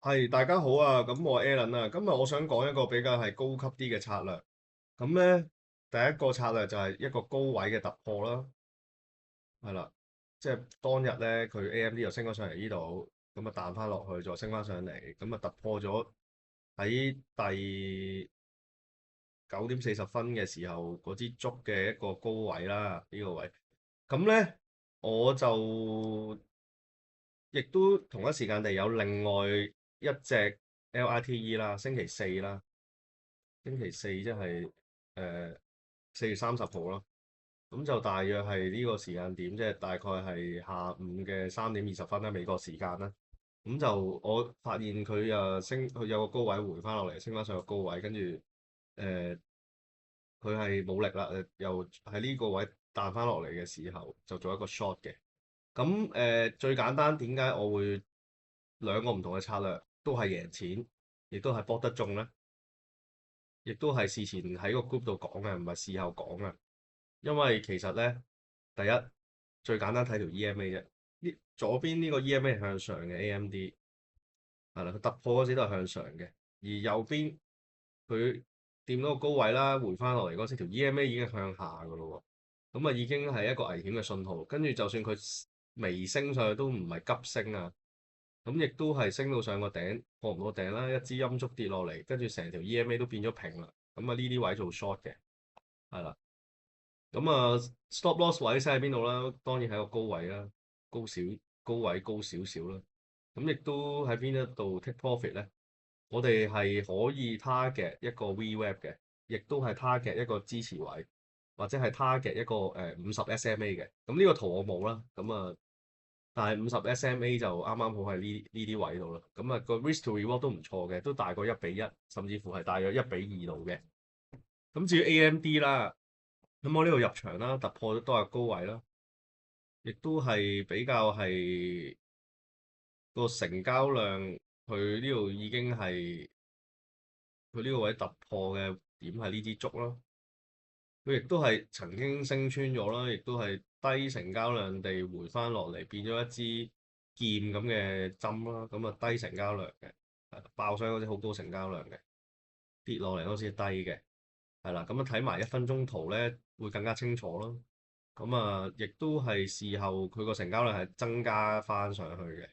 係，大家好啊，咁我 Alan 啊，今日我想講一個比較係高級啲嘅策略。咁咧，第一個策略就係一個高位嘅突破啦，係啦，即係當日咧佢 AMD 又升咗上嚟呢度，咁啊彈翻落去，再升翻上嚟，咁啊突破咗喺第9點40分嘅時候嗰支竹嘅一個高位啦，呢個位。咁咧我就亦都同一時間地有另外一隻 LITE 啦，星期四啦。星期四即係誒4月30號咯，咁就大約係呢個時間點，即係大概係下午嘅3點20分啦，美國時間啦。咁就我發現佢升，佢有個高位回翻落嚟，升翻上個高位，跟住誒佢係冇力啦，又喺呢個位彈翻落嚟嘅時候，就做一個 short 嘅。咁最簡單點解我會兩個唔同嘅策略都係贏錢，亦都係博得中咧？亦都係事前喺個 group 度講嘅，唔係事後講嘅。因為其實咧，第一最簡單睇條 EMA 啫。左邊呢個 EMA 係向上嘅 AMD，係啦，佢突破嗰時都係向上嘅。而右邊佢掂到個高位啦，回翻落嚟嗰時條 EMA 已經向下㗎咯喎。咁啊已經係一個危險嘅信號。跟住就算佢微升上去都唔係急升啊。咁亦都係升到上個頂，破唔到頂啦，一支陰燭跌落嚟，跟住成條 EMA 都變咗平啦。咁啊呢啲位做 short 嘅，係啦。咁啊 stop loss 位先喺邊度啦？當然喺個高位啦，高少高位高少少啦。咁亦都喺邊一度 take profit 咧？我哋係可以 target 一個 VWAP 嘅，亦都係 target 一個支持位，或者係 target 一個50 SMA 嘅。咁呢個圖我冇啦，咁啊，但係50 SMA 就啱啱好喺呢啲位度啦。咁啊個 risk to reward 都唔錯嘅，都大過1:1，甚至乎係大約1:2度嘅。咁至於 AMD 啦。咁我呢度入場啦，突破都係高位啦，亦都係比較係個成交量，佢呢度已經係佢呢個位突破嘅點係呢支竹啦，佢亦都係曾經升穿咗啦，亦都係低成交量地回翻落嚟，變咗一支劍咁嘅針啦，咁啊低成交量嘅，爆上嗰啲好高成交量嘅，跌落嚟嗰時低嘅。係啦，咁啊睇埋1分鐘圖咧，會更加清楚咯。咁啊，亦都係事後佢個成交量係增加翻上去嘅。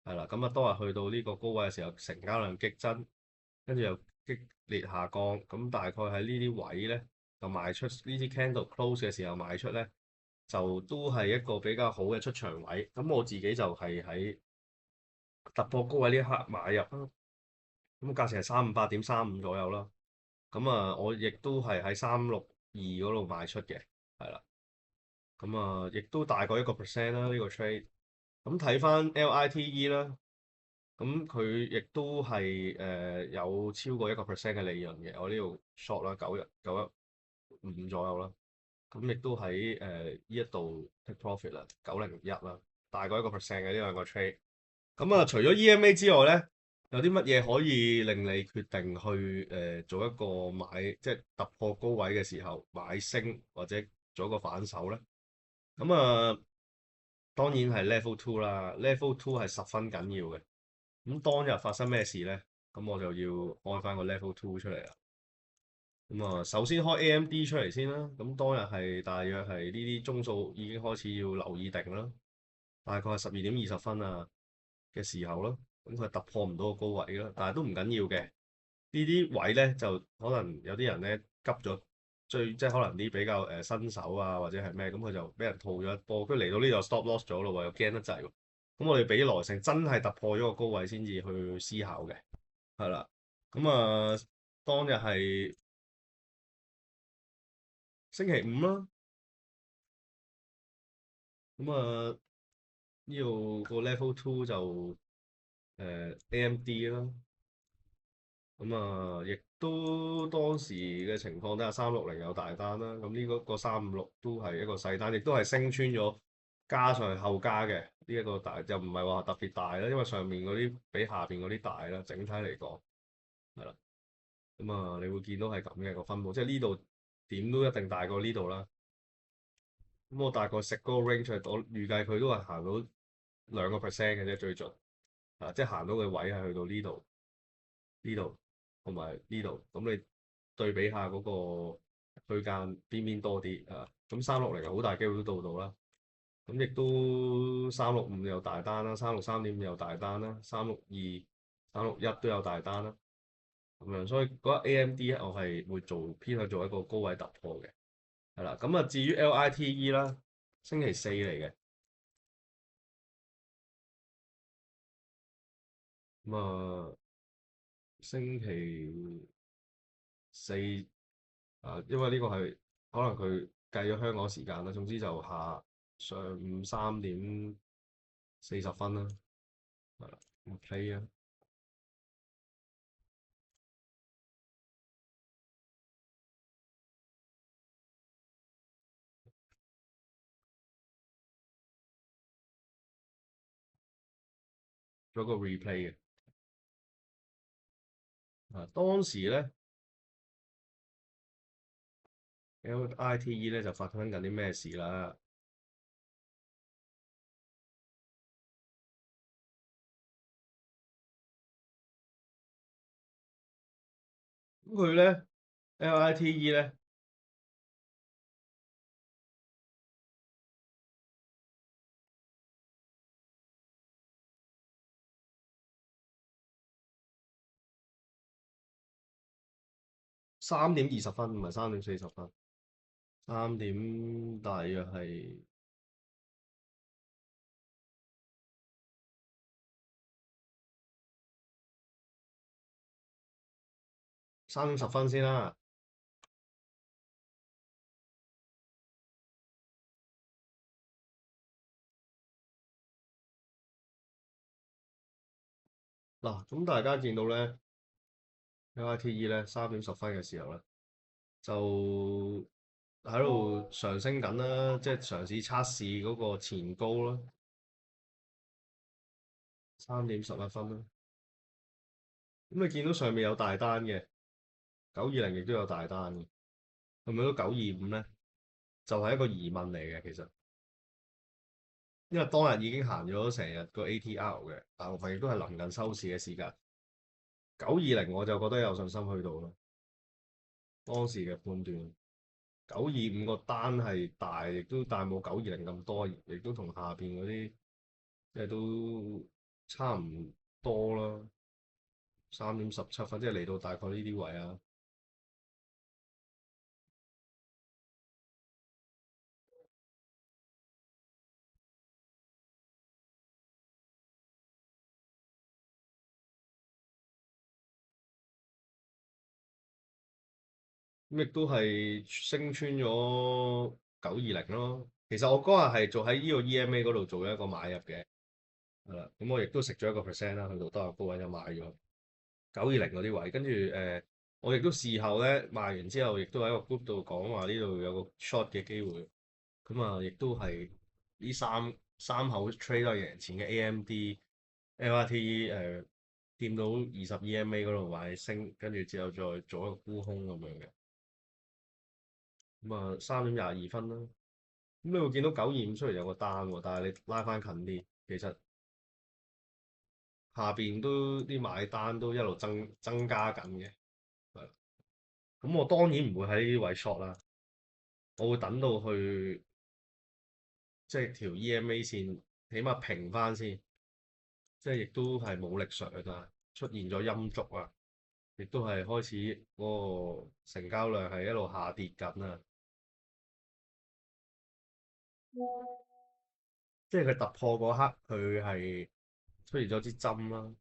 係啦，咁啊當日去到呢個高位嘅時候，成交量激增，跟住又激烈下降。咁大概喺呢啲位咧，就賣出呢啲 candle close 嘅時候賣出咧，就都係一個比較好嘅出場位。咁我自己就係喺突破高位呢一刻買入啦。咁價錢係358.35左右啦。咁啊，我亦都係喺362嗰度賣出嘅，係啦。咁啊，亦都大概1%啦呢個 trade。咁睇翻 LITE 啦，咁佢亦都係有超過1% 嘅利潤嘅。我呢度 short 啦，915左右啦。咁亦都喺呢一度 take profit 啦，901啦，大概1% 嘅呢兩個 trade。咁啊，除咗 EMA 之外咧，有啲乜嘢可以令你決定去做一個買，即係突破高位嘅時候買升或者做一個反手咧？咁啊，當然係 level two 啦，level two 係十分緊要嘅。咁當日發生咩事咧？咁我就要開翻個 level two 出嚟啦。咁啊，首先開 AMD 出嚟先啦。咁當日係大約係呢啲鐘數已經開始要留意定啦。大概係12點20分啊嘅時候咯，咁佢突破唔到個高位啦，但係都唔緊要嘅。呢啲位咧就可能有啲人咧急咗，即係可能啲比較新手啊或者係咩，咁佢就俾人套咗一波，跟住嚟到呢度 stop loss 咗咯喎，又驚得滯喎。咁我哋俾啲耐性，真係突破咗個高位先至去思考嘅，係啦。咁啊，當日係星期五啦，咁啊呢度個 level two 就AMD 啦。咁啊，亦都當時嘅情況底下，360有大單啦。咁呢個356都係一個細單，亦都係升穿咗，加上去後加嘅呢一個大，就唔係話特別大啦，因為上面嗰啲比下邊嗰啲大啦。整體嚟講係啦。咁啊，你會見到係咁嘅個分佈，即係呢度點都一定大過呢度啦。咁我大概食嗰個 range，我預計佢都係行到2%嘅啫，最盡即係行到嘅位係去到呢度、呢度同埋呢度，咁你對比下嗰個區間邊邊多啲啊？咁360好大機會都到到啦。咁亦都365有大單啦，363.5有大單啦，362、361都有大單啦。咁樣，所以覺得 AMD 咧，我係會偏向做一個高位突破嘅，係啦。咁啊，至於 LITE 啦，星期四嚟嘅，咁啊星期四因為呢個係可能佢計咗香港時間啦，總之就上午3點40分啦，係啦，咁 play 啊，做一個 replay 嘅。當時咧 LITE 咧就發生緊啲咩事啦？咁佢咧 LITE 咧3點20分唔係3點40分，3點大約係3點10分先啦。嗱，咁大家見到咧 LITE 咧3點10分嘅時候咧，就喺度上升緊啦，即係嘗試測試嗰個前高啦，3點11分啦。咁你見到上面有大單嘅920亦都有大單嘅，係咪都925咧？就係一個疑問嚟嘅，其實，因為當日已經行咗成日個 ATR 嘅，大部分亦都係臨近收市嘅時間。920我就覺得有信心去到咯，當時嘅判斷。925個單係大，亦都但冇920咁多，亦都同下邊嗰啲即係都差唔多啦。3點17分，即係嚟到大概呢啲位啊。咁亦都係升穿咗920咯。其實我嗰日係做喺呢個 EMA 嗰度做一個買入嘅，係啦。咁我亦都食咗1%啦，去到當日高位就買咗920嗰啲位，跟住我亦都事後咧賣完之後，亦都喺個 group 度講話呢度有個 short 嘅機會。咁啊，亦都係呢三口 trade 都係贏錢嘅 AMD、LRT 掂到20 EMA 嗰度買升，跟住之後再做一個沽空咁樣嘅。咁啊3點22分啦。咁你會見到925雖然有個單喎，但係你拉翻近啲，其實下邊都啲買單都一路增加緊嘅。係。咁我當然唔會喺呢啲位 short 啦，我會等到去即係條 EMA 線起碼平翻先，即係亦都係冇力上啊，出現咗陰燭啊，亦都係開始嗰個成交量係一路下跌緊啊，即係佢突破嗰刻佢係出現咗支針啦，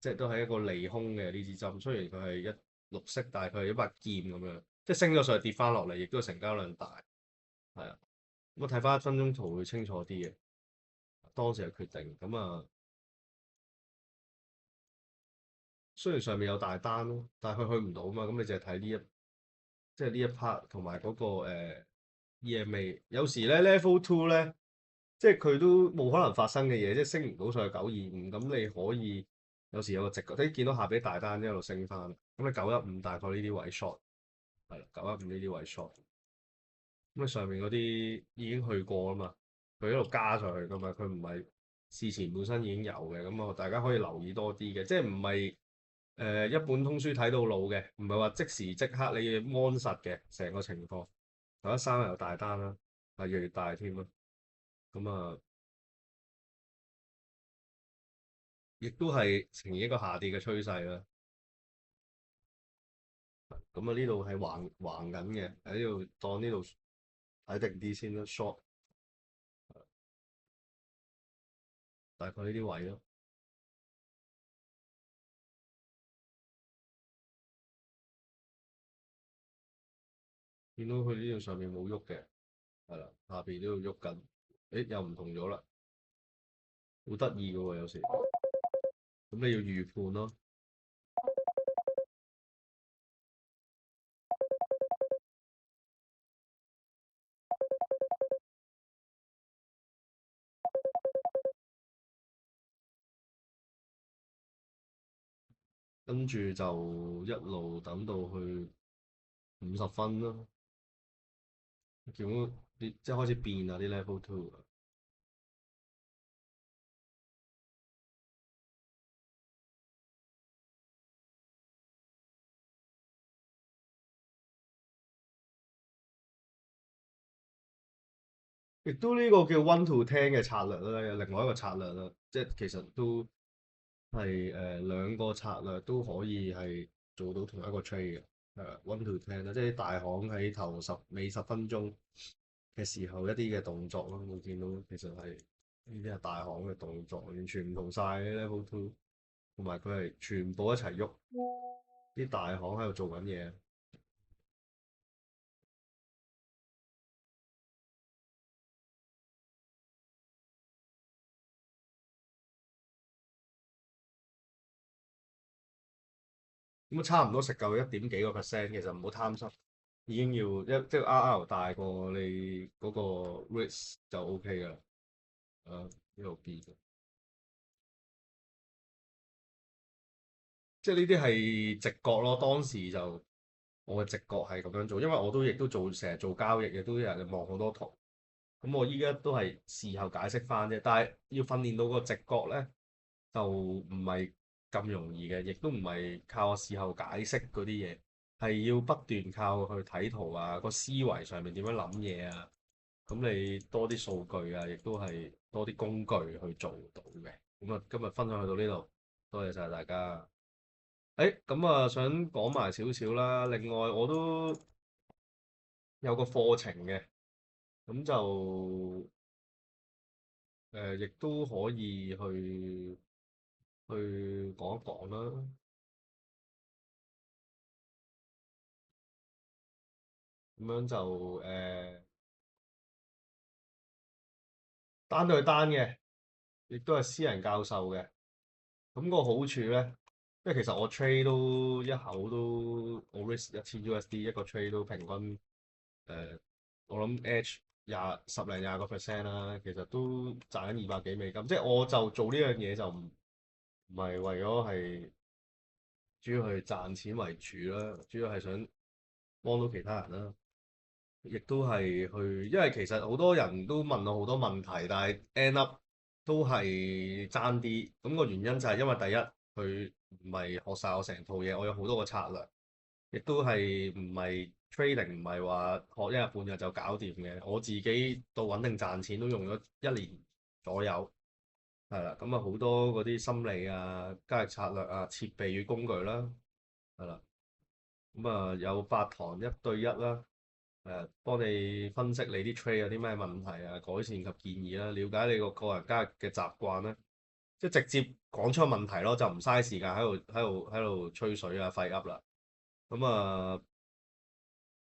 即係都係一個利空嘅呢支針，雖然佢係綠色，但係佢係一把劍咁樣，即係升咗上去跌翻落嚟，亦都成交量大，係啊，咁我睇翻1分鐘圖會清楚啲嘅，當時嘅決定咁啊。雖然上面有大單咯，但係佢去唔到嘛，咁你淨係睇呢一即係呢一 part 同埋嗰個EMA。有時咧 level two 咧，即係佢都冇可能發生嘅嘢，即係升唔到上去925，咁你可以有時有個直覺，你見到下邊大單一路升翻，咁你915大概呢啲位 short 係啦，915呢啲位 short，咁你上面嗰啲已經去過啦嘛，佢一路加上去噶嘛，佢唔係事前本身已經有嘅，咁啊大家可以留意多啲嘅，即係唔係一本通書睇到老嘅，唔係話即時即刻你要安實嘅成個情況。第一生又大單啦，係越嚟越大添啦，咁啊亦都係呈現一個下跌嘅趨勢啦。咁啊呢度係橫緊嘅，喺呢度當呢度睇定啲先啦，short 大概呢啲位咯。見到佢呢度上面冇喐嘅，係啦，下邊呢度喐緊，誒又唔同咗啦，好得意嘅喎有時，咁你要預判咯。跟住就一路等到去50分啦，見到啲即係開始變啊啲 level two，亦都呢個叫 one to ten 嘅策略啦，有另外一個策略啦，即係其實都係兩個策略都可以係做到同一個 trade 嘅，係 one to ten 啦，即係啲大行喺頭尾十分鐘嘅時候一啲嘅動作咯，會見到其實係呢啲係大行嘅動作，完全唔同晒 level two，同埋佢係全部一齊喐，啲大行喺度做緊嘢。咁啊，差唔多食夠1點幾個 percent，其實唔好貪心，已經要即係 RR 大過你嗰個 risk 就 OK 㗎啦。呢度 B 嘅，即係呢啲係直覺咯。當時就我嘅直覺係咁樣做，因為我都亦都成日做交易，亦都有人望好多圖。咁我依家都係事後解釋翻啫，但係要訓練到個直覺咧，就唔係咁容易嘅，亦都唔係靠我事後解釋嗰啲嘢，係要不斷靠去睇圖啊，個思維上面點樣諗嘢啊，咁你多啲數據啊，亦都係多啲工具去做到嘅。咁啊，今日分享去到呢度，多謝晒大家。誒，咁啊，想講埋少少啦。另外，我都有個課程嘅，咁就亦都可以去講一講啦。咁樣就單對單嘅，亦都係私人教授嘅。咁個好處咧，因為其實我 trade 都一口都我 risk 1000 USD 一個 trade 都平均誒，我諗 edge 10零20個 percent 啦，其實都賺緊200幾美金。即係我就做呢樣嘢就唔係為咗係主要係賺錢為主啦，主要係想幫到其他人啦。亦都係去，因為其實好多人都問我好多問題，但係 end up 都係爭啲。咁個原因就係因為第一，佢唔係學晒我成套嘢，我有好多個策略，亦都係唔係 trading，唔係話學一日半日就搞掂嘅。我自己到穩定賺錢都用咗1年左右，係啦。咁啊好多嗰啲心理啊、交易策略啊、設備與工具啦，係啦。咁啊有8堂1對1啦。幫你分析你啲 trade 有啲咩問題啊，改善及建議啦，了解你個人交易嘅習慣啦，即係直接講出問題咯，就唔嘥時間喺度吹水啊、廢噏啦。咁啊，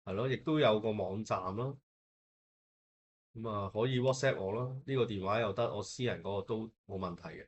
係咯，亦都有個網站咯，咁啊可以 WhatsApp 我咯，呢個電話又得，我私人嗰個都冇問題嘅。